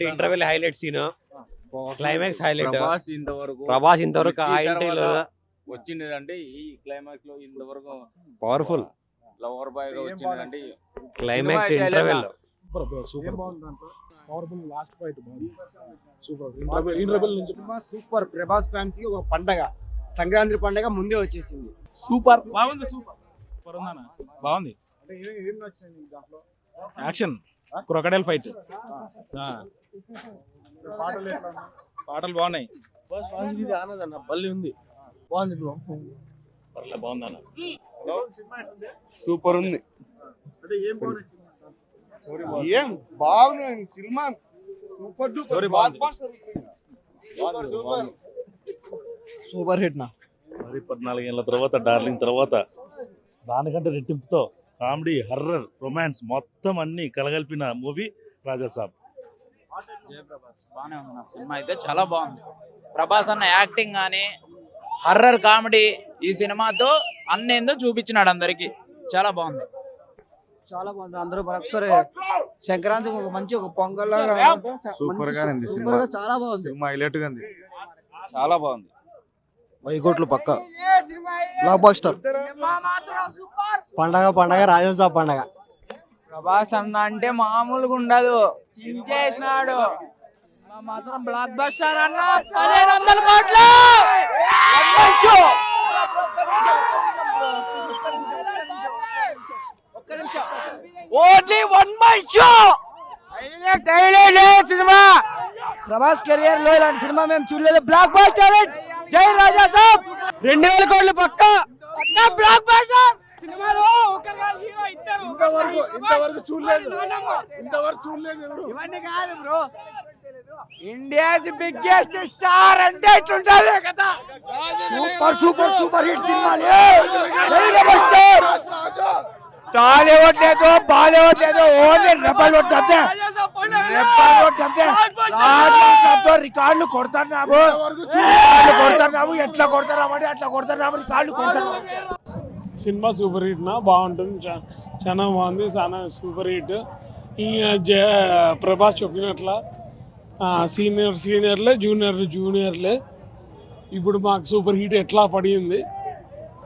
Interval highlight scene, climax highlight. Prabhas ఇంతవరకు ఆ ఇంటర్వ్యూలో వచ్చిందంటే ఈ క్లైమాక్స్ లో ఇంతవరకు పవర్ఫుల్ లవర్ బాయ్ గా వచ్చిందంటే climax interval. Super powerful last fight బాగుంది. సూపర్ ఇంటర్వెల్ నుంచి సూపర్. ప్రభాస్ ఫ్యాన్స్ కి ఒక పండగ, సంక్రాంతి పండగ ముందే వచ్చేసింది. సూపర్ బాగుంది. సూపర్ ఉందన్న, బాగుంది. యాక్షన్, క్రొకడైల్ ఫైట్, పాటలు బాగున్నాయి. బల్లి ఉంది, బాగుంది. బాగుందన్న, సూపర్ ఉంది. ఏం బాగుంది cinema, super duper super hit నా. మరి 14 ఏళ్ల తర్వాత డార్లింగ్ తర్వాత దానికంటే రెట్టింపుతో కామెడీ, హర్రర్, రొమాన్స్ మొత్తం అన్ని కలగలిపిన మూవీ రాజాసాబ్. బాగానే ఉంది నా సినిమా అయితే, చాలా బాగుంది. ప్రభాస్ అన్న యాక్టింగ్ కానీ హర్రర్ కామెడీ ఈ సినిమాతో అన్నేందో చూపించినాడు అందరికి. చాలా బాగుంది, చాలా బాగుంది. అందరూ ఒకసారి సంక్రాంతికి ఒక మంచి ఒక పొంగల్ సూపర్ గా ఉంది సినిమా. చాలా బాగుంది సినిమా హైలైట్ గా ఉంది, చాలా బాగుంది. 1000 కోట్లు పక్క బ్లాక్ బస్టర్. పండగ రాజాసాబ్ పండగ. ప్రభాస్ అన్న అంటే మామూలుగా ఉండదు, చించేసినాడు. మాత్రం బ్లాక్ బస్టర్ అన్న 1500 కోట్లు. Only 1 my show. Cinema Prabhas career లో ఇలాంటి సినిమా మేము చూడలేదు. బ్లాక్ బస్టర్ జై రాజాసాబ్. 2000 కోట్లు పక్క బ్లాక్ బస్టర్. సినిమాలో ఇంతవరకు చూడలేదు. ఇవన్నీ కాదు బ్రో, ఇండియాస్ బిగ్గెస్ట్ స్టార్ అంటే ఇట్లుంటది కదా. Super hit cinema. టాలీవుడ్ లేదు, బాలీవుడ్ లేదు, ఓన్లీ రెబల్ వుడ్ అంతే. రికార్డులు కొడుతున్నాము. ఎట్లా కొడుతున్నాము అంటే అట్లా కొడుతున్నాము, రికార్డులు కొడుతున్నాము. సినిమా సూపర్ హిట్ నా, బాగుంటుంది. చాలా బాగుంది, చాలా సూపర్ హిట్. ఈ ప్రభాస్ చెప్పినట్ల సీనియర్లే జూనియర్లే ఇప్పుడు మాకు సూపర్ హిట్ ఎట్లా పడింది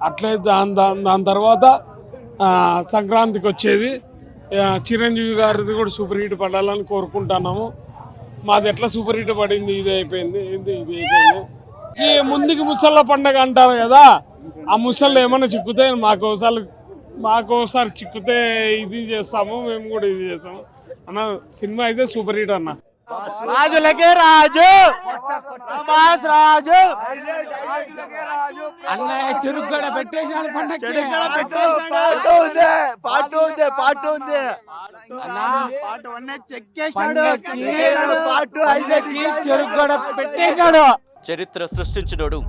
అట్లే దాని తర్వాత సంక్రాంతికి వచ్చేది చిరంజీవి గారిది కూడా సూపర్ హిట్ పడాలని కోరుకుంటున్నాము. మాది ఎట్లా సూపర్ హిట్ పడింది, ఇది అయిపోయింది. ఈ ముందుకి ముసళ్ళ పండగ అంటారు కదా, ఆ ముసళ్ళు ఏమన్నా చిక్కుతే మాకోసారి చిక్కుతే ఇది చేస్తాము, మేము కూడా ఇది చేస్తాము అన్న. సినిమా అయితే సూపర్ హిట్ అన్న. రాజులకే రాజు ప్రభాస్ రాజు. అన్నయ్య చెరుగ్గడ పెట్టేసాడు పండగ. పాటు ఉంది చెరుగ్గడ పెట్టేశాడు. చరిత్ర సృష్టించినోడు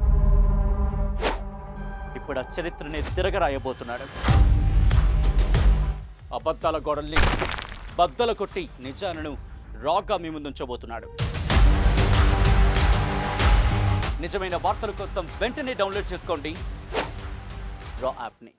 ఇప్పుడు ఆ చరిత్రని తిరగరాయబోతున్నాడు. అబద్ధాల గోడల్ని బద్దలు కొట్టి నిజాలను రాగా మీ ముందుంచబోతున్నాడు. నిజమైన వార్తల కోసం వెంటనే డౌన్లోడ్ చేసుకోండి రా యాప్ని.